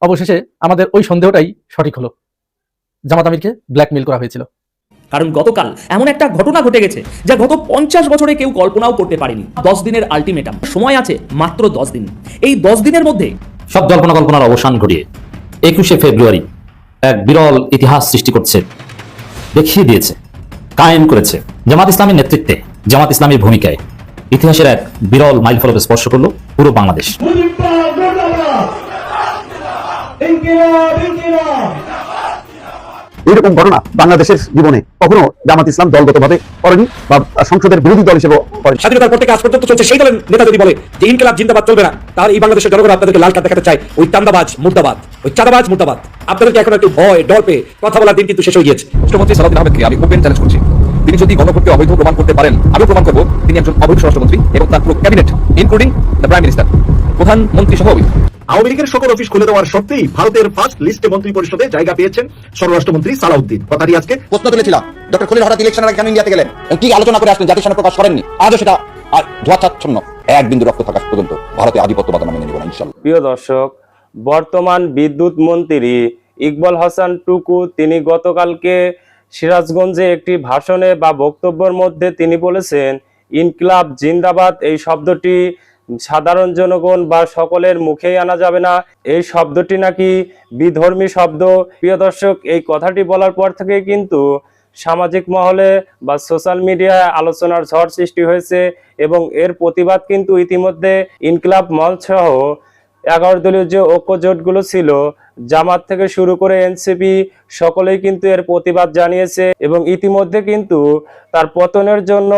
অবশেষে আমাদের ওই সন্দেহটাই সঠিক হলো, জামাত আমিরকে ব্ল্যাকমেইল করা হয়েছিল। কারণ গতকাল এমন একটা ঘটনা ঘটে গেছে যা গত 50 বছরে কেউ কল্পনাও করতে পারেনি। 10 দিনের আলটিমেটাম, সময় আছে মাত্র 10 দিন। এই 10 দিনের মধ্যে সব জল্পনা কল্পনার অবসান ঘটিয়ে 21শে ফেব্রুয়ারি এক বিরল ইতিহাস সৃষ্টি করছে, দেখিয়ে দিয়েছে, কায়েম করেছে। জামাত ইসলামের নেতৃত্বে, জামাত ইসলামের ভূমিকায় ইতিহাসের এক বিরল মাইলফলক স্পর্শ করলো পুরো বাংলাদেশ। এইরকম ঘটনা বাংলাদেশের জীবনে কখনো জামাত ইসলাম দলগতভাবে করেনি বা সংসদের বিরোধী দল হিসেবে করেনি। স্বাধীনতার পর থেকে আজ পর্যন্ত চলছে সেই দলের নেতা যদি বলে যে ইনকিলাব জিন্দাবাদ চলবে না, তাহলে এই বাংলাদেশের জনগণ আপনাদেরকে লাল কার্ড দেখাতে চায়। ওই চাঁদাবাজ মুর্দাবাদ, ওই চাঁদাবাজ মুর্দাবাদ। আপনাদেরকে এখন একটু ভয় ডর পেয়ে কথা বলার দিন কিন্তু শেষ হয়ে গিয়েছে। রাষ্ট্রমন্ত্রী সালাউদ্দিন আহমেদকে আমি ওপেন চ্যালেঞ্জ করছি, তিনি যদি গণভোটকে অবৈধ প্রমাণ করতে পারেন, আমিও প্রমাণ করব তিনি একজন অবৈধ স্বরাষ্ট্রমন্ত্রী এবং তার পুরো cabinet including the prime minister, প্রধানমন্ত্রী সহ অবৈধ। আওয়ামী লীগের সকল অফিস খুলে দেওয়ার সত্ত্বেই ভারতের ফার্স্ট লিস্টে মন্ত্রী পরিষদে জায়গা পেয়েছেন স্বরাষ্ট্রমন্ত্রী সালাউদ্দিন। কথাটি আজকে প্রশ্ন তুলেছিলাম, ডক্টর খলিল হঠাৎ ইলেকশনের আগে কেন ইন্ডিয়াতে গেলেন, কি আলোচনা করে আসলেন, জাতির সামনে প্রকাশ করেননি। আজও সেটা ধোঁয়াচ্ছন্ন, এক বিন্দু রক্ত থাকা পর্যন্ত ভারতে আধিপত্যবাদ আমরা মেনে নেব না ইনশাআল্লাহ। প্রিয় দর্শক, বর্তমান বিদ্যুৎ মন্ত্রী ইকবাল হাসান টুকু তিনি গতকালকে সিরাজগঞ্জে একটি ভাষণে বা বক্তব্যের মধ্যে তিনি বলেছেন ইনকিলাব জিন্দাবাদ এই শব্দটি সাধারণ জনগণ বা সকলের মুখেই আনা যাবে না, এই শব্দটি নাকি বিধর্মী শব্দ। প্রিয় দর্শক, এই কথাটি বলার পর থেকে কিন্তু সামাজিক মহলে বা সোশ্যাল মিডিয়ায় আলোচনার ঝড় সৃষ্টি হয়েছে এবং এর প্রতিবাদ কিন্তু ইতিমধ্যে ইনকিলাব মঞ্চ সহ 11 দলীয় যে ঐক্য জোটগুলো ছিল, জামাত থেকে শুরু করে এনসিপি, সকলেই কিন্তু এর প্রতিবাদ জানিয়েছে এবং ইতিমধ্যে কিন্তু তার পতনের জন্য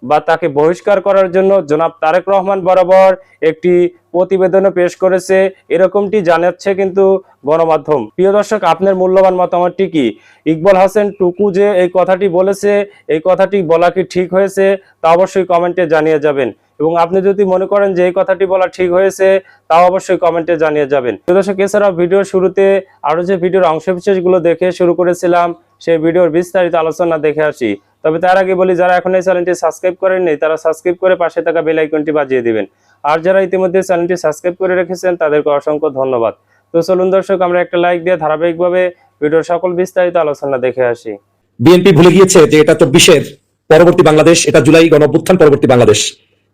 বা তাকে বহিষ্কার করার জন্য জনাব তারেক রহমান বরাবর একটি প্রতিবেদনও পেশ করেছে, এরকমটি জানাচ্ছে কিন্তু গণমাধ্যম। প্রিয় দর্শক, আপনার মূল্যবান মতামতটি কি? ইকবাল হাসান টুকু যে এই কথাটি বলেছে, এই কথাটি বলা কি ঠিক হয়েছে তা অবশ্যই কমেন্টে জানিয়ে যাবেন এবং আপনি যদি মনে করেন যে এই কথাটি বলা ঠিক হয়েছে তাও অবশ্যই কমেন্টে জানিয়ে যাবেন। দর্শক, এছাড়াও ভিডিওর শুরুতে আরো যে ভিডিওর অংশবিশেষগুলো দেখে শুরু করেছিলাম সেই ভিডিওর বিস্তারিত আলোচনা দেখে আসি। তবে তার আগে বলি, যারা এখন এই চ্যানেলটি সাবস্ক্রাইব করেননি তারা সাবস্ক্রাইব করে পাশে থাকা বেল আইকনটি বাজিয়ে দিবেন, আর যারা ইতিমধ্যে চ্যানেলটি সাবস্ক্রাইব করে রেখেছেন তাদেরকে অসংখ্য ধন্যবাদ। তো চলুন দর্শক, আমরা একটা লাইক দিয়ে ধারাবাহিকভাবে ভিডিওর সকল বিস্তারিত আলোচনা দেখে আসি। বিএনপি ভুলে গিয়েছে যে এটা 24-এর পরবর্তী বাংলাদেশ, এটা জুলাই গণঅভ্যুত্থান পরবর্তী বাংলাদেশ।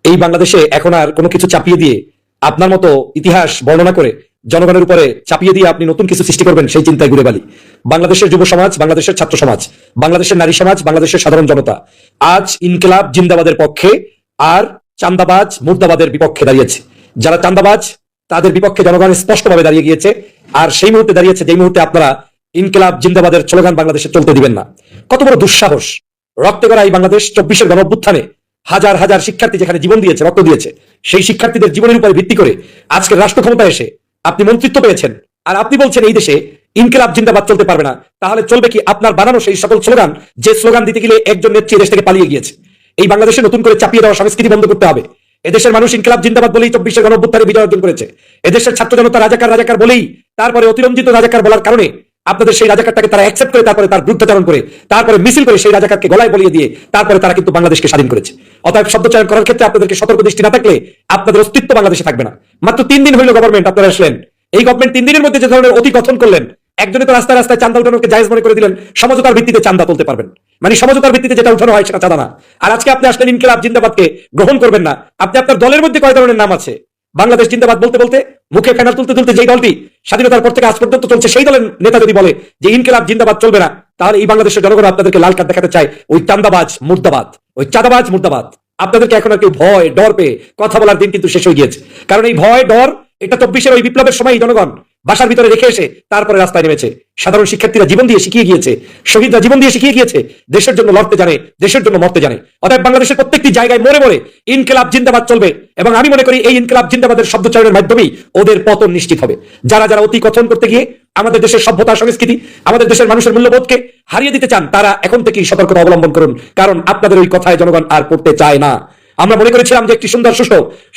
এই বাংলাদেশে এখন আর কোনো কিছু চাপিয়ে দিয়ে, আপনার মতো ইতিহাস বর্ণনা করে জনগণের উপরে চাপিয়ে দিয়ে আপনি নতুন কিছু সৃষ্টি করবেন সেই চিন্তায় ঘুরে বালি। বাংলাদেশের যুব সমাজ, বাংলাদেশের ছাত্র সমাজ, বাংলাদেশের নারী সমাজ, বাংলাদেশের সাধারণ জনতা আজ ইনকিলাব জিন্দাবাদের পক্ষে আর চাঁদাবাজ মুর্দাবাদের বিপক্ষে দাঁড়িয়েছে। যারা চাঁদাবাজ তাদের বিপক্ষে জনগণ স্পষ্টভাবে দাঁড়িয়ে গিয়েছে, আর সেই মুহূর্তে দাঁড়িয়েছে যেই মুহূর্তে আপনারা ইনকিলাব জিন্দাবাদের স্লোগান বাংলাদেশে চলতে দিবেন না। কত বড় দুঃসাহস! রক্তে গড়া এই বাংলাদেশ 24-এর গণঅভ্যুত্থানে হাজার হাজার শিক্ষার্থী যেখানে জীবন দিয়েছে, রক্ত দিয়েছে, সেই শিক্ষার্থীদের জীবনের উপরে ভিত্তি করে আজকের রাষ্ট্র ক্ষমতায় এসে আপনি মন্ত্রিত্ব পেয়েছেন, আর আপনি বলছেন এই দেশে ইনকিলাব জিন্দাবাদ চলতে পারবে না। তাহলে চলবে কি আপনার বানানো সেই সকল স্লোগান, যে স্লোগান দিতে গেলে একজন নেত্রী দেশ থেকে পালিয়ে গিয়েছে? এই বাংলাদেশে নতুন করে চাপিয়ে দেওয়া সংস্কৃতি বন্ধ করতে হবে। এদেশের মানুষ ইনকিলাব জিন্দাবাদ বলেই 24-এর গণঅভ্যুত্থানে বিজয় অর্জন করেছে। এদেশের ছাত্র জনতা রাজাকার রাজাকার বলেই, তারপরে অতিরঞ্জিত রাজাকার বলার কারণে আপনাদের সেই রাজাকারটাকে তারা অ্যাকসেপ্ট করে, তারপরে তার বিরুদ্ধাচরণ করে, তারপরে মিছিল করে সেই রাজাকারকে গলায় বলিয়ে দিয়ে তারপরে তারা কিন্তু বাংলাদেশকে স্বাধীন করেছে। অতএব শব্দচয়ন করার ক্ষেত্রে আপনাদেরকে সতর্ক দৃষ্টি না থাকলে আপনাদের অস্তিত্ব বাংলাদেশে থাকবে না। মাত্র 3 দিন হইল গভর্নমেন্ট, আপনারা আসলেন। এই গভর্নমেন্ট 3 দিনের মধ্যে যে ধরনের অতি কথন করলেন, একজনে তো রাস্তায় রাস্তায় চাঁদা উঠানোকে জায়েজ মনে করে দিলেন, সমঝোতার ভিত্তিতে চাঁদা তুলতে পারবেন, মানে সমঝোতার ভিত্তিতে যেটা উঠানো হয় সেটা চাঁদা না। আর আজকে আপনি আসলেন ইনকিলাব জিন্দাবাদকে গ্রহণ করবেন না। আপনি আপনার দলের মধ্যে কয় ধরনের নাম আছে? বাংলাদেশ জিন্দাবাদ বলতে বলতে মুখে ফেনার তুলতে তুলতে যেই দলটি স্বাধীনতার পর থেকে আজ পর্যন্ত চলছে, সেই দলের নেতা যদি বলে যে ইনকিলাব জিন্দাবাদ চলবে না, তাহলে এই বাংলাদেশের জনগণ আপনাদেরকে লাল কার্ড দেখাতে চায়। ওই চাঁদাবাজ মুর্দাবাদ, ওই চাঁদাবাজ মুর্দাবাদ। আপনাদেরকে এখন আর কেউ ভয় ডর পেয়ে কথা বলার দিন কিন্তু শেষ হয়ে গিয়েছে। কারণ এই ভয় ডর, এটা 24-এর ওই বিপ্লবের সময় জনগণ বাসার ভিতরে রেখে এসে তারপরে রাস্তায় নেমেছে। সাধারণ শিক্ষার্থীরা জীবন দিয়ে শিখিয়ে গিয়েছে, শহীদরা জীবন দিয়ে শিখিয়ে গিয়েছে, দেশের জন্য লড়তে জানে, দেশের জন্য মরতে জানে। অতএব বাংলাদেশের প্রত্যেকটি জায়গায় মরে মরে ইনকিলাব জিন্দাবাদ চলবে এবং আমি মনে করি এই ইনকিলাব জিন্দাবাদের শব্দচয়নের মাধ্যমেই ওদের পতন নিশ্চিত হবে। যারা যারা অতি কথন করতে গিয়ে আমাদের দেশের সভ্যতা, সংস্কৃতি, আমাদের দেশের মানুষের মূল্যবোধকে হারিয়ে দিতে চান, তারা এখন থেকেই সতর্কতা অবলম্বন করুন, কারণ আপনাদের ওই কথায় জনগণ আর পড়তে চায় না। আমরা মনে করেছিলাম যে একটি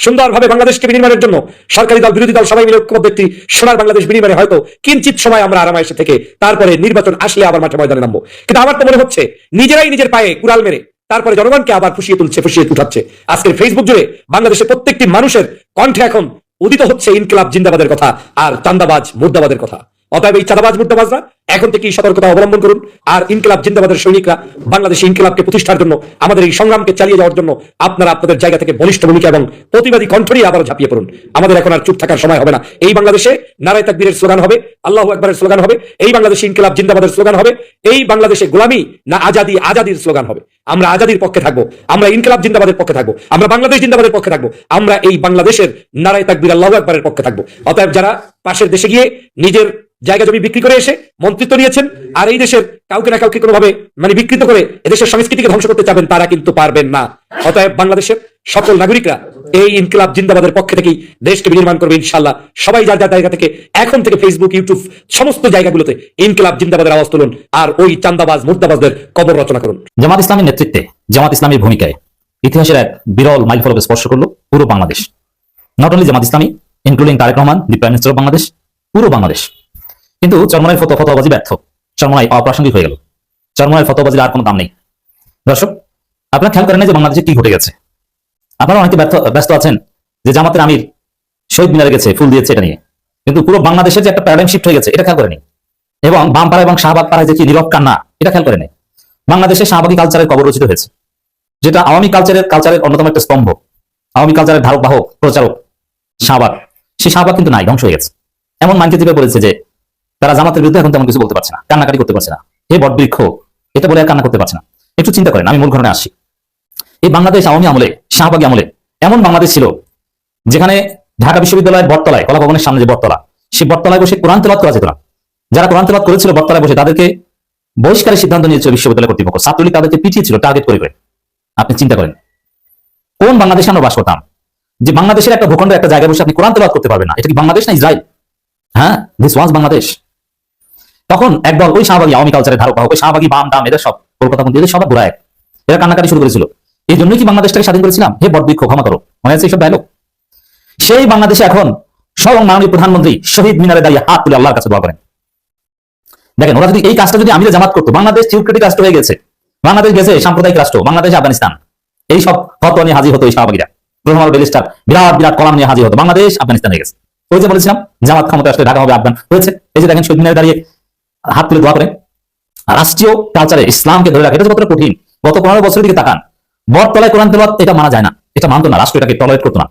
সুন্দরভাবে বাংলাদেশকে বিনির্মাণের জন্য সরকারি দল, বিরোধী দল সবাই মিলে ঐক্যবদ্ধ একটি সোনার বাংলাদেশ বিনির্মাণে হয়তো কিঞ্চিত সময় আমরা আরামায়েশে থেকে তারপরে নির্বাচন আসলে আবার মাঠে ময়দানে নামবো। কিন্তু আমার তো মনে হচ্ছে নিজেরাই নিজের পায়ে কুড়াল মেরে তারপরে জনগণকে আবার ফুসিয়ে তুলছে, ফুসিয়ে উঠাচ্ছে। আজকের ফেসবুক জুড়ে বাংলাদেশের প্রত্যেকটি মানুষের কণ্ঠে এখন উদিত হচ্ছে ইনকিলাব জিন্দাবাদের কথা আর চান্দাবাজ মুর্দাবাদের কথা। অতএব এই চাঁদাবাজ মুর্দাবাজরা এখন থেকেই সতর্কতা অবলম্বন করুন। আর ইনকিলাব জিন্দাবাদের সৈনিকরা বাংলাদেশে ইনকিলাবকে প্রতিষ্ঠার জন্য, আমাদের এই সংগ্রামকে চালিয়ে যাওয়ার জন্য আপনারা আপনাদের জায়গা থেকে বলিষ্ঠ ভূমিকা এবং প্রতিবাদী কণ্ঠ নিয়ে আবার ঝাঁপিয়ে পড়ুন। আমাদের এখন আর চুপ থাকার সময় হবে না। এই বাংলাদেশে নারায়ে তাকবীরের স্লোগান হবে, আল্লাহু আকবারের স্লোগান হবে, এই বাংলাদেশে ইনকিলাব জিন্দাবাদের স্লোগান হবে, এই বাংলাদেশে গোলামি না আজাদি, আজাদির স্লোগান হবে। আমরা আজাদির পক্ষে থাকবো, আমরা ইনকিলাব জিন্দাবাদের পক্ষে থাকবো, আমরা বাংলাদেশ জিন্দাবাদের পক্ষে থাকবো, আমরা এই বাংলাদেশের নারায়ে তাকবীর আল্লাহু আকবারের পক্ষে থাকবো। অতএব যারা পাশের দেশে গিয়ে নিজের জায়গা জমি বিক্রি করে এসে মন্ত্রিত্ব নিয়েছেন আর এই দেশের কাউকে না কাউকে কোনোভাবে বিকৃত করে এদেশের সংস্কৃতিকে ধ্বংস করতে চাবেন, তারা কিন্তু পারবেন না। অতএব বাংলাদেশের সকল নাগরিকরা এই ইনকিলাব জিন্দাবাদের পক্ষে থেকেই দেশকে বিনির্মাণ করবে ইনশাআল্লাহ। সবাই যার যার জায়গা থেকে এখন থেকে ফেসবুক, ইউটিউব সমস্ত জায়গাগুলোতে ইনকিলাব জিন্দাবাদের আওয়াজ তুলুন আর ওই চান্দাবাজ মুর্দাবাজদের কবর রচনা করুন। জামাত ইসলামের নেতৃত্বে, জামাত ইসলামীর ভূমিকায় ইতিহাসের এক বিরল মাইলফলক স্পর্শ করলো পুরো Bangladesh. Not only Jamaat Islami, including Tarique Rahman, the prime minister of Bangladesh, পুরো বাংলাদেশ। কিন্তু চরমনাইয়ের ফতোয়াবাজি ব্যর্থ, চরমনাই অপ্রাসঙ্গিক হয়ে গেল। চরমনাইয়ের ফতোয়াবাজির আর কোনো দাম নেই। দর্শক, আপনারা খেয়াল করেন না যে বাংলাদেশে কি ঘটে গেছে? আপনারা অনেকে ব্যস্ত আছেন যে জামাতের আমির শহীদ মিনারে গেছে, ফুল দিয়েছে, এটা নিয়ে। কিন্তু পুরো বাংলাদেশের যে একটা প্যারাডাইম শিফট হয়ে গেছে, এটা খেয়াল করেনি। এবং বামপাড়া এবং শাহবাগ পাড়ায় যে কি নীরব কান্না, এটা খেয়াল করেনি। বাংলাদেশে শাহবাগী কালচারের কবর রচিত হয়েছে, যেটা আওয়ামী কালচারের অন্যতম একটা স্তম্ভ, আওয়ামী কালচারের ধারক বাহক, প্রচারক শাহবাগ। সেই শাহবাগ কিন্তু নাই, ধ্বংস হয়ে গেছে। এমন মাইন্ডে চেপে বলেছে যে তারা জামাতের বিরুদ্ধে এখন তেমন কিছু বলতে পারছে না, কান্নাকাটি করতে পারছে না। হে বটবৃক্ষ, এটা বলে আর কান্না করতে পারছে না। একটু চিন্তা করেন, আমি মূল ঘটনায় আসি। এই বাংলাদেশ আওয়ামী আমলে, শাহবাগী আমলে এমন বাংলাদেশ ছিল যেখানে ঢাকা বিশ্ববিদ্যালয়ের বটতলায়, কলা ভবনের সামনে যে বটতলা, সেই বটতলায় বসে কোরআন তেলাওয়াত করা যেত না। যারা কোরআন তেলাওয়াত করেছিল বটতলায় বসে, তাদেরকে বহিষ্কারের সিদ্ধান্ত নিয়েছিল বিশ্ববিদ্যালয় কর্তৃপক্ষ। ছাত্রলীগ তাদেরকে পিটিয়েছিল টার্গেট করে করে। আপনি চিন্তা করেন কোন বাংলাদেশে আমরা বাস করতাম, যে বাংলাদেশের একটা ভূখণ্ডে একটা জায়গায় বসে আপনি কোরআন তেলাওয়াত করতে পারবেন না। এটা কি বাংলাদেশ না ইসরায়েল? হ্যাঁ, দিস ওয়াজ বাংলাদেশ। তখন একদল ওই শাহবাগী আওয়ামী কালচারের ধারক বাহক, ওই শাহবাগী বাম দাম, এদের সব কলকাতা মন্ত্রী, এদের সব ঘুরায়, এরা কান্নাকাটি শুরু করেছিল। এই জন্যই কি বাংলাদেশটাকে স্বাধীন করেছিলাম? হে বটবৃক্ষ, ক্ষমা করো। মনে আছে এইসব ডায়লগ? সেই বাংলাদেশে এখন স্বয়ং মাননীয় প্রধানমন্ত্রী শহীদ মিনারে দাঁড়িয়ে হাত তুলে আল্লাহর কাছে দোয়া করেন। দেখেন, ওরা যদি এই কাজটা যদি আমিরে জামাত করতো, বাংলাদেশ থিওক্রেটিক রাষ্ট্র হয়ে গেছে, বাংলাদেশ গেছে সাম্প্রদায়িক রাষ্ট্র, বাংলাদেশ আফগানিস্তান। এই সব ফতোয়া নিয়ে হাজির হতো এই শাহবাগীরা, প্রথম আলো ব্যারিস্টার বিরাট বিরাট কলাম নিয়ে হাজির হতো, বাংলাদেশ আফগানিস্তান হয়ে গেছে। ওই যে বলেছিলাম জামাত ক্ষমতা আসলে ঢাকা হবে আফগান, হয়েছে। এই যে দেখেন শহীদ মিনারে দাঁড়িয়ে হাত তুলে দোয়া করেন। রাষ্ট্রীয় কালচারে ইসলামকে ধরে রাখা, এটা কতটা কঠিন। গত 15 বছরের দিকে তাকান, বটতলায় কোরআন তেলাওয়াত এটা মানা যায় না, এটা মানতো না, রাষ্ট্র এটাকে টলারেট করতো না।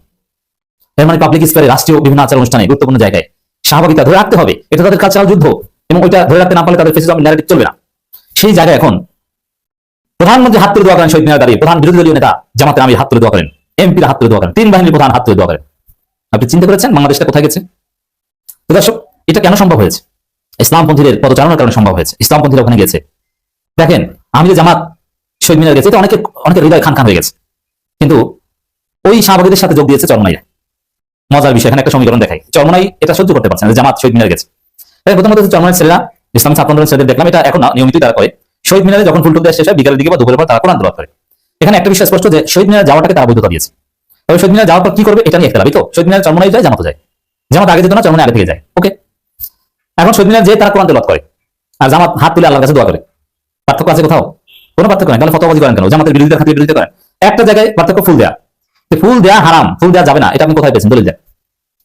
এর মানে পাবলিক স্পেয়ারে, রাষ্ট্রীয় বিভিন্ন আচার অনুষ্ঠানে, গুরুত্বপূর্ণ জায়গায় শাহবাগিতা ধরে রাখতে হবে, এটা তাদের কালচারাল যুদ্ধ, এবং ওইটা ধরে রাখতে না পারলে তাদের ফেসিজম ন্যারেটিভ চলবে না। সেই জায়গায় এখন প্রধানমন্ত্রী হাত তুলে দোয়া করেন শহীদ মিনারে দাঁড়িয়ে, প্রধান বিরোধী দলীয় নেতা জামাতের আমির হাত তুলে দোয়া করেন, এমপিরা হাত তুলে দোয়া করেন, 3 বাহিনীর প্রধান হাত তুলে দোয়া করেন। আপনি চিন্তা করেছেন বাংলাদেশটা কোথায় গেছে? তো দর্শক, এটা কেন সম্ভব হয়েছে? ইসলামপন্থীদের পদচারণার কারণে সম্ভব হয়েছে। ইসলামপন্থীরা ওখানে গেছে। দেখেন, আমিরে জামাত শহীদ মিনারে গেছে, এটা অনেকের হৃদয় খান খান হয়ে গেছে। কিন্তু ওই শাহবাগীদের সাথে যোগ দিয়েছে চরমনাইরা। মজার বিষয়, এখানে একটা সমীকরণ দেখাই। চরমনাই এটা সহ্য করতে পারছে না, জামাত শহীদ মিনারে গেছে। প্রথমত চরমনাই ছেলেরা, ইসলামী ছাত্র আন্দোলনের ছেলেদের দেখলাম, এটা এখন নিয়মিতই তারা করে। শহীদ মিনারে যখন ফুল টুল শেষ হয়, বিকালের দিকে বা দুপুরের পর তারা কোরআন তেলাওয়াত করে। এখানে একটা বিষয় স্পষ্ট যে শহীদ মিনারে যাওয়াটাকে তারা বৈধতা দিয়েছে। তবে শহীদ মিনারে যাওয়ার পর কি করবে এটা নিয়ে একটা তো শহীদ মিনারে চরমনাই যায়, জামাত যায়। জামাত আগে যেত না, চরমনাই আগে থেকে যায়। ওকে, এখন শহীদ মিনারে যে তারা কোরআন তেলাওয়াত করে আর জামাত হাত তুলে আল্লাহর কাছে দোয়া করে। পার্থক্য আছে কোথাও? কোনো পার্থক্য নেই। তাহলে ফতোয়াবাজি করেন কেন? জামাতের বিরোধিতা খাতির বিরোধিতা করেন। একটা জায়গায় পার্থক্য, ফুল দেয়া। ফুল দেয়া হারাম, ফুল দেওয়া যাবে না, এটা আপনি কোথায় পেয়েছেন? দলিল দেন।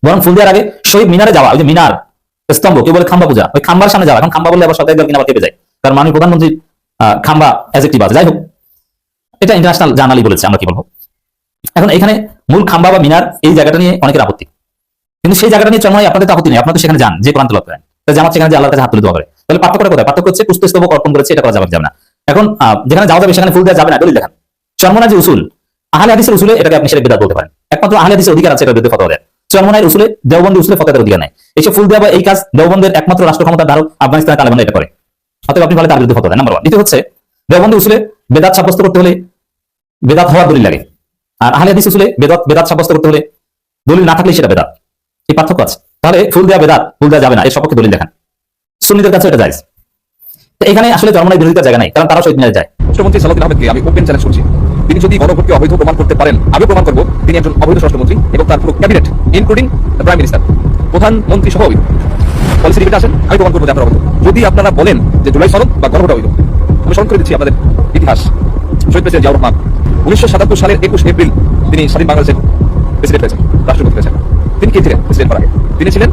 বরং ফুল দেওয়ার আগে শহীদ মিনারে যাওয়া, ওই যে মিনার স্তম্ভ, কেউ বলে খাম্বা পূজা, ওই খাম্বার সামনে যাওয়া। এখন খাম্বা বললে আবার সরকারি দল কিনা কেঁপে যায়, কারণ মাননীয় প্রধানমন্ত্রী খাম্বা অ্যাজেক্টিভ আছে। যাই হোক, এটা ইন্টারন্যাশনাল জার্নালি বলেছে, আমরা কি বলবো। এখন এখানে মূল খাম্বা বা মিনার, এই জায়গাটা নিয়ে অনেকের আপত্তি, কিন্তু সেই জায়গাটা নিয়ে চরমনাই আপনাদের তো আপত্তি নেই, আপনাদের সেখানে যান, যে কোরআন তেলাওয়াত করেন। জামাত সেখানে যে আল্লাহর কাছে হাত তুলে দোয়া করে। তাহলে পার্থক্যটা কোথায়? পার্থক্য হচ্ছে পুস্তস্তবক অর্পণ করেছে, এটা করা যাবে না। এখন যেখানে যাওয়া যাবে সেখানে ফুল দেওয়া যাবে না, দলিল দেখান। চরমনাই যে উসুল, আহলে হাদিসের উসুলে এটাকে আপনি শিরক বিদআত বলতে পারেন। একমাত্র আহলে হাদিসের অধিকার আছে এটার বিরুদ্ধে ফতোয়া দেওয়ার। চরমনাইয়ের উসুলে, দেওবন্দি উসুলে ফতোয়া দেওয়ার অধিকার নাই। এইসব ফুল দেওয়া বা এই কাজ দেওবন্দের একমাত্র রাষ্ট্র ক্ষমতার ধারক আফগানিস্তানের তালেবানরা এটা করে। অতএব আপনি বলে তার বিরুদ্ধে ফতোয়া দেন, নাম্বার 1। দ্বিতীয় হচ্ছে, দেওবন্দি উসুলে বেদাত সাব্যস্ত করতে হলে বেদাত হওয়ার দলিল লাগে, আর আহলে হাদিস উসুলে বেদাত সাব্যস্ত করতে হলে দলিল না থাকলে সেটা বেদাত। এই পার্থক্য আছে। তাহলে ফুল দেওয়া বেদাত, ফুল দেওয়া যাবে না, এর সপক্ষে দলিল দেখান। সুন্নিদের কাছে এটা জায়েজ। এখানে আসলে চরমনাই বিরোধিতার জায়গা নাই, কারণ তারা শহীদ মিনারে যায়। রাষ্ট্রমন্ত্রী সালাউদ্দিন আহমেদকে আমি ওপেন চ্যালেঞ্জ করছি, তিনি যদি গণভোটকে অবৈধ প্রমাণ করতে পারেন, আমি প্রমাণ করব তিনি একজন অবৈধ স্বরাষ্ট্রমন্ত্রী এবং তার পুরো cabinet, including the prime minister, প্রধানমন্ত্রী সহ অবৈধ। পলিসি রিভিউতে আসেন, আমি প্রমাণ করবো যে আপনারা অবৈধ। যদি আপনারা বলেন যে জুলাই সনদ বা গণভোট অবৈধ, আমি স্মরণ করে দিচ্ছি আপনাদের ইতিহাস। শহীদ প্রেসিডেন্ট জিয়াউর রহমান 1977 সালের 21 এপ্রিল তিনি স্বাধীন বাংলাদেশের প্রেসিডেন্ট হয়েছেন, রাষ্ট্রপতি হয়েছেন। তিনি কে ছিলেন প্রেসিডেন্ট করার আগে? তিনি ছিলেন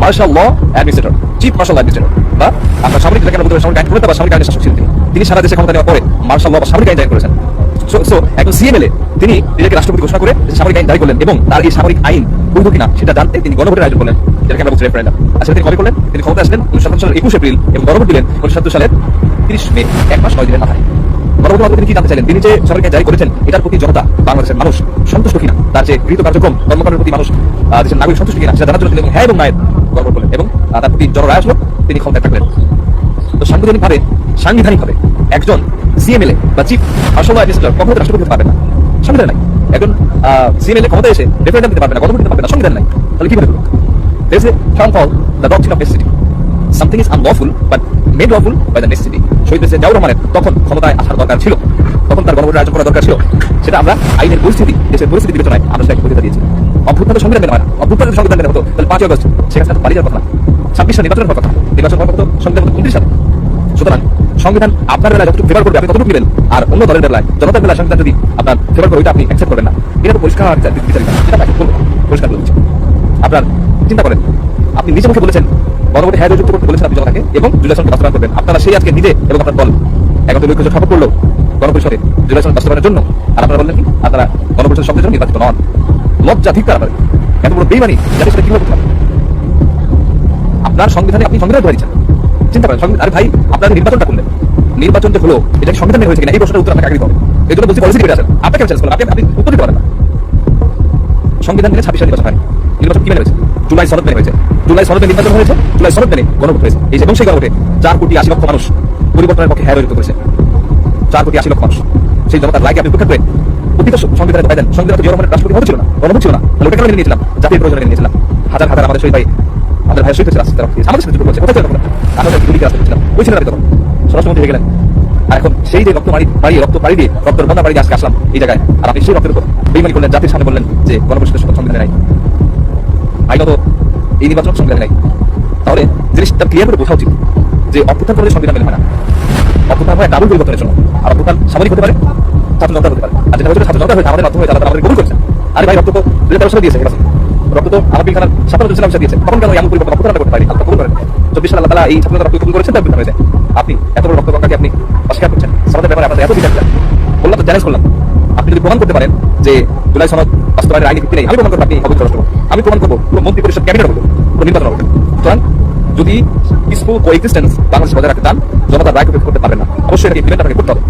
martial law administrator, chief martial administrator, বা আপনার সামরিক যেটাকে আমরা বলতে পারি সামরিক আইন প্রণেতা বা সামরিক আইনের শাসক ছিলেন তিনি সারা দেশে ক্ষমতা নেওয়ার পরে মার্শাল ল বা সামরিক আইন জারি করেছেন। সো একজন সিএমএলএ তিনি নিজেকে রাষ্ট্রপতি ঘোষণা করে সামরিক আইন জারি করলেন এবং তার এই সামরিক আইন বৈধ কিনা সেটা জানতে তিনি গণভোটের আয়োজন করলেন, যেটাকে আমরা বলছি রেফারেন্ডাম। আসলে তিনি কবে করলেন? তিনি ক্ষমতা আসলেন 1957 সালের 21 এপ্রিল এবং গণভোট দিলেন 1970 সালের 30 মে, 1 মাস 9 দিনের মাথায়। গণভোটের মাধ্যমে তিনি কি জানতে চাইলেন? তিনি যে সামরিক আইন জারি করেছেন এটার প্রতি জনতা, বাংলাদেশের মানুষ সন্তুষ্ট কিনা, তার যে গৃহীত কার্যক্রম কর্মকাণ্ডের প্রতি মানুষ দেশের নাগরিক সন্তুষ্ট কিনা সেটা জানার জন্য তিনি হ্যাঁ এবং নায়ের গণভোট করলেন এবং তার প্রতি জনরায় আসলো, তিনি ক্ষমতায় থাকলেন। তো সাংবিধানিকভাবে একজন সিএমএলএ বা চিফ মার্শাল ল অ্যাডমিনিস্ট্রেটর কখনো রাষ্ট্রপতি হতে পারবেন না, সংবিধান নাই। একজন সিএমএলএ ক্ষমতায় এসে রেফারেন্ডাম দিতে পারবে না, গণভোট দিতে পারবে না, সংবিধান নাই। তাহলে কিভাবে হলো? There is a term called the doctrine of necessity. Something is unlawful but made lawful by the necessity. শহীদ প্রেসিডেন্ট জিয়াউর রহমানের তখন ক্ষমতায় আসার দরকার ছিল, তখন তার গণভোটের আয়োজন করা দরকার ছিল। সেটা আমরা আইনের পরিস্থিতি, দেশের পরিস্থিতি বিবেচনায় আমরা সেটাকে বৈধতা দিয়েছি। অভ্যুত্থান তো সংবিধান মেনে হয় না, অভ্যুত্থান সংবিধান মেনে হতো তাহলে 5 আগস্ট শেখ হাসিনা পালিয়ে যাওয়ার কথা না, 26 সালে নির্বাচনের কথা, নির্বাচন হওয়ার কথা সংবিধান 29 সালে। সুতরাং সংবিধান আপনার বেলায় যতটুকু ফেভার করবে আপনি ততটুকু নেবেন, আর অন্য দলের বেলায় জনতার বেলায় সংবিধান যদি আপনার ফেভার করে ওইটা আপনি অ্যাকসেপ্ট করবেন না। এটা তো পরিষ্কার বিচারিত, সেটা আপনাকে বলবো, পরিষ্কার করে দিচ্ছি। আপনার চিন্তা করেন, আপনি নিজে মুখে বলেছেন গণভোটে হ্যাঁ যুক্ত করতে বলেছেন আপনি জনতাকে এবং জুলাই সনদ বাস্তবায়ন করবেন। আপনারা সেই আজকে নিজে এবং আপনার দল একত্রে ঐক্য ঠাকুর করলো গণপরিষদে জুলাই সনদ বাস্তবায়নের জন্য, আর আপনারা বললেন কি আপনারা গণপরিষদ শব্দের জন্য নির্বাচিত নন। লজ্জা ধিক্কার আপনার, এত বড় বেইমানি যাতে সেটা কিভাবে করতে পারে? আপনার সংবিধানে আপনি সংবিধান ধরে দিচ্ছেন, চিন্তা করেন। আরে ভাই, আপনারা নির্বাচনটা করলেন, নির্বাচন যে হলো এটা সংবিধান মেনে হয়েছে কিনা এই প্রশ্নের উত্তর আপনাকে আগে দিতে হবে। এই জন্য বলছি পলিসি ডিবেট আসেন, আপনাকে চ্যালেঞ্জ করলাম, আপনি উত্তর দিতে পারেন না। সংবিধান মেনে 26 নির্বাচন হয়, নির্বাচন কি মেনে হয়েছে? জুলাই সনদ মেনে হয়েছে, জুলাই সনদে নির্বাচন হয়েছে, জুলাই সনদ মেনে গণভোট হয়েছে। এই এবং সেই গণভোটে 4,80,00,000 মানুষ পরিবর্তনের পক্ষে হ্যাঁ যুক্ত করেছে। 4,80,00,000 মানুষ সেই জনতার রায়কে আপনি উপেক্ষা করে অতীত সংবিধানে দেন। সংবিধান জিয়াউর রহমানের রাষ্ট্রপতি হতে ছিল না, গণভোট ছিল না, তাহলে ওটা কেন মেনে নিয়েছিলাম? জাতির প্রয়োজনে মেনে নিয়েছিলাম। হাজার হাজার আমাদের শহীদ ভাই, আমাদের ভাই শহীদ হয়েছে রাস্তায়, আমাদের সাথে যুক্ত করেছে। কোথায় ছিল তখন? আমরা গুলিকে রাস্তা ছিলাম, ওই ছিলেন তখন স্বরাষ্ট্রমন্ত্রী হয়ে গেলেন। আর এখন সেই যে রক্ত পাড়ি দিয়ে রক্তের বন্যা পাড়ি দিয়ে আজকে আসলাম এই জায়গায়, আর আপনি সেই রক্তের উপর বেইমানি করলেন, জাতির সামনে বললেন যে গণপরিষদের সংবিধানে নাই, আইনত এই নির্বাচন সংবিধানে নাই। তাহলে জিনিসটা ক্লিয়ার করে বোঝা উচিত যে অভ্যুত্থান করে সংবিধান মেনে হয় না। অভ্যুত্থান হয় ডাবল পরিবর্তনের জন্য, আর অভ্যুত্থান সামরিক হতে পারে, ছাত্র জনতা হতে পারে। আর যেটা হচ্ছে ছাত্র জনতা হয়েছে আমাদের মাধ্যমে তারা আমাদের কবুল করেছেন। আরে ভাই, রক্ত তো 2013 সালে দিয়েছে, রক্ত তো আমার বিখানার 57 জন দিয়েছে, তখন কেন এমন পরিবর্তন অভ্যুত্থান করতে পারি? আল্লাহ কবুল করেন। 24 সালে আল্লাহ তাআলা এই ছাত্র জনতা রক্ত কবুল করেছেন, তার বিধান হয়েছে। আপনি এত বড় রক্ত গঙ্গাকে আপনি অস্বীকার করছেন, সমাজের ব্যাপারে আপনাদের এত বিচার চান। বললাম তো, চ্যালেঞ্জ করলাম, আপনি যদি প্রমাণ করতে পারেন যে জুলাই সনদ বাস্তবায়নের আইনি ভিত্তি নেই, আমি প্রমাণ করবো আপনি অবৈধ রাষ্ট্র, আমি প্রমাণ করবো পুরো মন্ত্রী পরিষদ ক্যাবিনেট হবে, পুরো নির্বাচন হবে। সুতরাং যদি পিসফুল কোএক্সিস্টেন্স বাংলাদেশ বজায় রাখতে চান, জনতার রায়কে উপেক্ষা করতে পারবেন না। অবশ্যই এটাকে ইমপ্লিমেন্ট আপনাকে করতে হবে।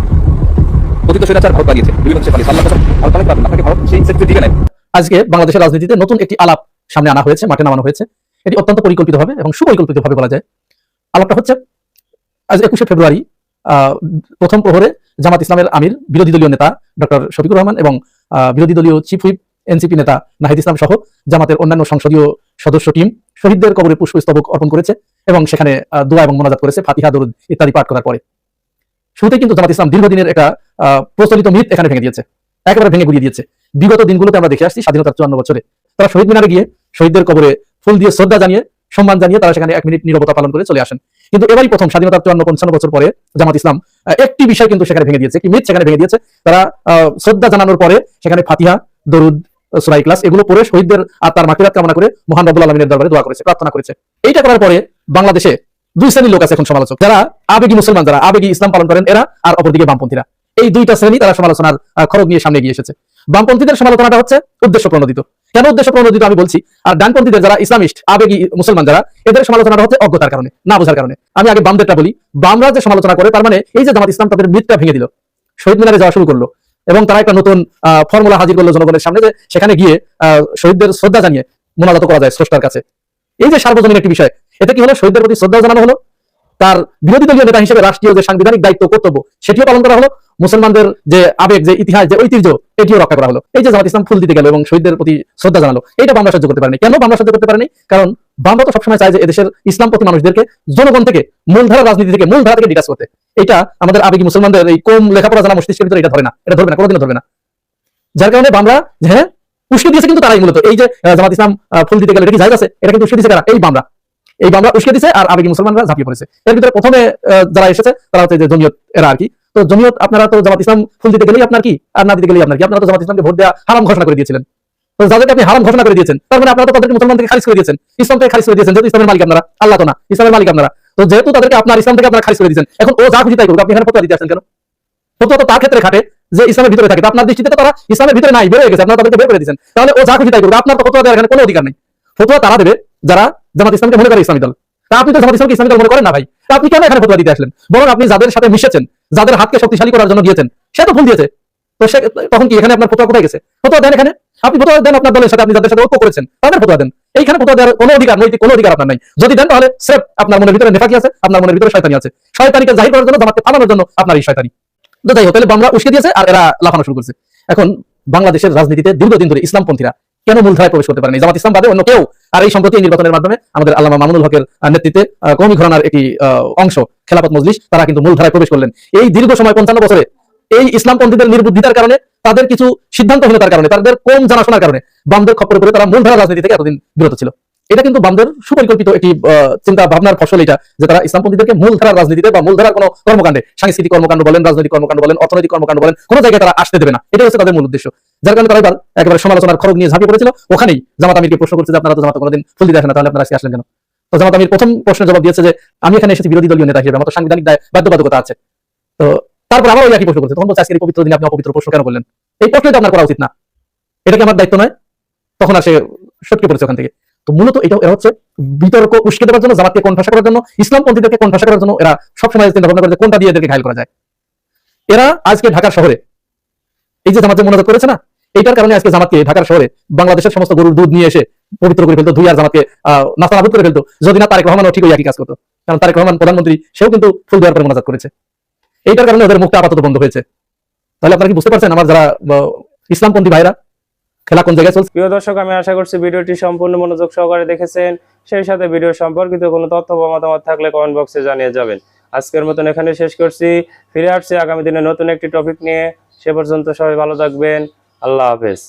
অতীত স্বৈরাচার ভারত পালিয়েছে, বিভিন্ন দেশে পালিয়েছে, আল্লাহ কসম ভারত পালাতে পারবেন না, আপনাকে ভারত সেই সেক্টর দিকে নেয়। আজকে বাংলাদেশের রাজনীতিতে নতুন একটি আলাপ সামনে আনা হয়েছে, মাঠে নামানো হয়েছে। এটি অত্যন্ত পরিকল্পিতভাবে এবং সুপরিকল্পিতভাবে বলা যায়। আলাপটা হচ্ছে আজ 21শে ফেব্রুয়ারি প্রথম প্রহরে জামাত ইসলামের আমির, বিরোধী দলীয় নেতা ডক্টর শফিকুর রহমান এবং বিরোধী দলীয় চিফ হুইপ এনসিপি নেতা নাহিদ ইসলাম সহ জামাতের অন্যান্য সংসদীয় সদস্য টিম শহীদদের কবরে পুষ্পস্তবক অর্পণ করেছে এবং সেখানে দোয়া এবং মোনাজাত করেছে, ফাতিহা, দরুদ ইত্যাদি পাঠ করার পরে। শুরুতে কিন্তু জামাত ইসলাম দীর্ঘদিনের একটা প্রচলিত মিথ এখানে ভেঙে দিয়েছে, একেবারে ভেঙে গুড়িয়ে দিয়েছে। বিগত দিনগুলোতে আমরা দেখে আসছি স্বাধীনতার 54 বছরে তারা শহীদ মিনারে গিয়ে শহীদদের কবরে ফুল দিয়ে শ্রদ্ধা জানিয়ে, সম্মান জানিয়ে তারা সেখানে 1 মিনিট নীরবতা পালন করে চলে আসেন। কিন্তু এবারই প্রথম স্বাধীনতার 54-55 বছর পরে জামাত ইসলাম একটি বিষয় কিন্তু সেখানে ভেঙে দিয়েছে, কি মিথ সেখানে ভেঙে দিয়েছে। তারা শ্রদ্ধা জানানোর পরে সেখানে ফাতিহা, দরুদ, সূরা ইখলাস এগুলো পড়ে শহীদদের আত্মার মাগফিরাত কামনা করে মহান রব্বুল আলামিনের দরবারে দোয়া করেছে, প্রার্থনা করেছে। এইটা করার পরে বাংলাদেশে দুই শ্রেণীর লোক আছে এখন সমালোচক, যারা আবেগী মুসলমান, যারা আবেগী ইসলাম পালন করেন এরা, আর অপরদিকে বামপন্থীরা। এই দুইটা শ্রেণী তারা সমালোচনার খড়গ নিয়ে সামনে গিয়ে এসেছে। বামপন্থীদের সমালোচনাটা হচ্ছে উদ্দেশ্য প্রণোদিত। কেন উদ্দেশ্য প্রণোদিত আমি বলছি। আর ডানপন্থীদের যারা ইসলামিস্ট, আবেগী মুসলমান যারা, এদের সমালোচনাটা হচ্ছে অজ্ঞতার কারণে, না বোঝার কারণে। আমি আগে বামদেরটা বলি। বামরা যে সমালোচনা করে, তার মানে এই যে জামাত ইসলাম তাদের মিথটা ভেঙে দিল, শহীদ মিনারে যাওয়া শুরু করলো এবং তারা একটা নতুন ফর্মুলা হাজির করলো জনগণের সামনে, যে সেখানে গিয়ে শহীদদের শ্রদ্ধা জানিয়ে মোনাজাত করা যায় স্রষ্টার কাছে। এই যে সার্বজনীন একটি বিষয়, এতে কি হলো? শহীদদের প্রতি শ্রদ্ধা জানানো হলো, তার বিরোধী দলীয় নেতা হিসেবে রাষ্ট্রীয় যে সাংবিধানিক দায়িত্ব কর্তব্য সেটিও পালন করা হলো, মুসলমানদের যে আবেগ, যে ইতিহাস, যে ঐতিহ্য এটিও রক্ষা করা হলো। এই যে জামাত ইসলাম ফুল দিতে গেল এবং শহীদদের প্রতি শ্রদ্ধা জানালো, এটা বামরা সহ্য করতে পারেনি। কেন বামরা সহ্য করতে পারেনি? কারণ বামরা তো সবসময় চায় যে এদেশের ইসলামপন্থী মানুষদেরকে জনগণ থেকে, মূলধারা রাজনীতি থেকে, মূলধারা থেকে ডিটাচ করতে। এটা আমাদের আবেগী মুসলমানদের এই কম লেখাপড়া জানা মস্তিষ্কের ভিতরে এটা ধরে না, এটা ধরবে না, কোনোদিনও ধরবে না। যার কারণে বামরা হ্যাঁ উস্কে দিয়েছে, কিন্তু তারাই মূলত এই যে জামাত ইসলাম ফুল দিতে গেলে এটা কি জায়েজ আছে, এটা কিন্তু উস্কে দিয়েছে কারা? এই বামরা। এই বামরা উস্কে দিয়েছে আর আবেগী মুসলমানরা ঝাঁপিয়ে পড়েছে। এর ভিতরে প্রথমে যারা এসেছে তারা হচ্ছে যে জমিয়ত এরা আর কি। তো জমিয়ত, আপনারা তো জামাত ইসলাম ফুল দিতে গেলেই আপনার কি, আর না দিতে গেলেই আপনার কি? আপনারা তো জামাত ইসলামকে ভোট দেওয়া হারাম ঘোষণা করে দিয়েছিলেন। তো যাদেরকে আপনি হারাম ঘোষণা করে দিয়েছেন, তার মানে আপনারা তো তাদেরকে মুসলমান থেকে খারিজ করে দিয়েছেন, ইসলাম থেকে খারিজ করে দিয়েছেন, যেহেতু ইসলামের মালিক আপনারা, আল্লাহ তো না, ইসলামের মালিক আপনারা। তো যেহেতু তাদেরকে আপনার ইসলাম থেকে আপনারা খারিজ করে দিয়েছেন, এখন ও যা খুশি তাই করুক, আপনি এখানে ফতোয়া দিতে আসেন কেন? ফতোয়া তো তার ক্ষেত্রে খাটে যে ইসলামের ভিতরে থাকে, আপনার দৃষ্টিতে তো তারা ইসলামের ভিতরে নাই, বের হয়ে গেছে, আপনারা তাদেরকে বের করে দিয়েছেন, তাহলে ও যা খুশি তাই করুক, আপনার তো ফতোয়া দেওয়ার এখানে কোনো অধিকার নেই। ফতোয়া তারা দেবে যারা জামাত ইসলামকে মনে করে ইসলামী দল। তা আপনি তো জামাত ইসলামকে ইসলামী দল মনে করেন না ভাই, তা আপনি কেন এখানে ফতোয়া দিতে আসলেন? বরং আপনি যাদের সাথে মিশেছেন, যাদের হাতকে শক্তিশালী করার জন্য দিয়েছেন, সে তো ভুল দিয়েছে, তো সে তখন কি এখানে আপনার ফতোয়া কোথায় গেছে? ফতোয়া দেন এখানে, আপনি ফতোয়া দেন আপনার দলের সাথে, আপনি যাদের সাথে ঐক্য করেছেন তাদের ফতোয়া দেন। এইখানে ফতোয়া দেওয়ার কোনো অধিকার, নৈতিক কোনো অধিকার আপনার নাই। যদি দেন তাহলে স্রেফ আপনার মনের ভিতরে নেফাকি আছে, আপনার মনের ভিতরে শয়তানি আছে, শয়তানিকে জাহির করার জন্য, জামাতকে থামানোর জন্য আপনার এই শয়তানি। তো যাই হোক, তাহলে বাংলা উস্কে দিয়েছে আর এরা লাফানো শুরু করছে। এখন বাংলাদেশের রাজনীতিতে দীর্ঘদিন ধরে ইসলামপন্থীরা কেন মূলধারায় প্রবেশ করতে পারেনি, জামাত ইসলাম বাদে অন্য কেউ? আর এই সম্প্রতি নির্বাচনের মাধ্যমে আমাদের আল্লামা মামুনুল হকের নেতৃত্বে কওমি ঘরানার একটি অংশ খেলাফত মজলিস, তারা কিন্তু মূলধারায় প্রবেশ করলেন। এই দীর্ঘ সময় 55 বছরে এই ইসলামপন্থীদের নির্বুদ্ধিতার কারণে, তাদের কিছু সিদ্ধান্তহীনতার কারণে, তাদের কম জানাশোনার কারণে বামদের খপ্পরে পড়ে তারা মূলধারা রাজনীতি থেকে এতদিন বিরত ছিল। এটা কিন্তু বামদের সুপরিকল্পিত একটি চিন্তা ভাবনার ফসল এটা, যে তারা ইসলামপন্থীদেরকে মূলধারার রাজনীতিতে বা মূলধারার কোনো কর্মকাণ্ডে, সাংস্কৃতিক কর্মকাণ্ড বলেন, রাজনৈতিক কর্মকাণ্ড বলেন, অর্থনৈতিক কর্মকাণ্ড বলেন, কোনো জায়গায় তারা আসতে দেবে না। এটা হচ্ছে তাদের মূল উদ্দেশ্য। যার কারণে তারা এবার একেবারে সমালোচনার খড়গ নিয়ে ঝাঁপিয়ে পড়েছিল। ওখানেই জামাত আমিরকে প্রশ্ন করছে যে আপনারা তো জামাত কোনোদিন ফুল দিতে আসেন না, তাহলে আপনারা আজকে আসলেন কেন? তো জামাত আমির প্রথম প্রশ্নের জবাব দিয়েছে যে আমি এখানে এসেছি বিরোধী দলীয় নেতা হিসেবে, আমার তো সাংবিধানিক বাধ্যবাধকতা আছে। তো তারপর আবার ওই একই প্রশ্ন করছে, তখন বলছে আজকের এই পবিত্র দিনে আপনি অপবিত্র প্রশ্ন কেন করলেন? এই প্রশ্নটা আপনার করা উচিত না, এটা কি আমার দায়িত্ব নয়? তখন আর সে সটকে পড়েছে ওখান থেকে। তো মূলত এরা হচ্ছে বিতর্ক উস্কে দেওয়ার জন্য, জামাতকে কোণঠাসা করার জন্য, ইসলামপন্থীদেরকে কোণঠাসা করার জন্য এরা সবসময় চিন্তা ভাবনা করে যে কোনটা দিয়ে এদেরকে ঘায়ল করা যায়। এরা আজকে ঢাকার শহরে এই যে জামাতে মোনাজাত করেছে না, এইটার কারণে আজকে জামাতকে ঢাকার শহরে বাংলাদেশের সমস্ত গরুর দুধ নিয়ে এসে পবিত্র করে ফেলতো, ধুইয়ার জামাতকে নাস্তানাবুদ করে ফেলতো, যদি না তারেক রহমানও ঠিক ওই একই কাজ করতো। কারণ তারেক রহমান প্রধানমন্ত্রী, সেও কিন্তু ফুল দেওয়ার পরে মোনাজাত করেছে। এইটার কারণে ওদের মুখটা আপাতত বন্ধ হয়েছে। তাহলে আপনারা কি বুঝতে পারছেন আমার যারা ইসলামপন্থী ভাইরা খেলা কোন জায়গায় চলছে? প্রিয় দর্শক, আমি আশা করছি ভিডিওটি সম্পূর্ণ মনোযোগ সহকারে দেখেছেন। সেই সাথে ভিডিও সম্পর্কিত কোনো তথ্য বা মতামত থাকলে কমেন্ট বক্সে জানিয়ে যাবেন। আজকের মতন এখানে শেষ করছি, ফিরে আসছি আগামী দিনে নতুন একটি টপিক নিয়ে। সে পর্যন্ত সবাই ভালো থাকবেন, আল্লাহ হাফেজ।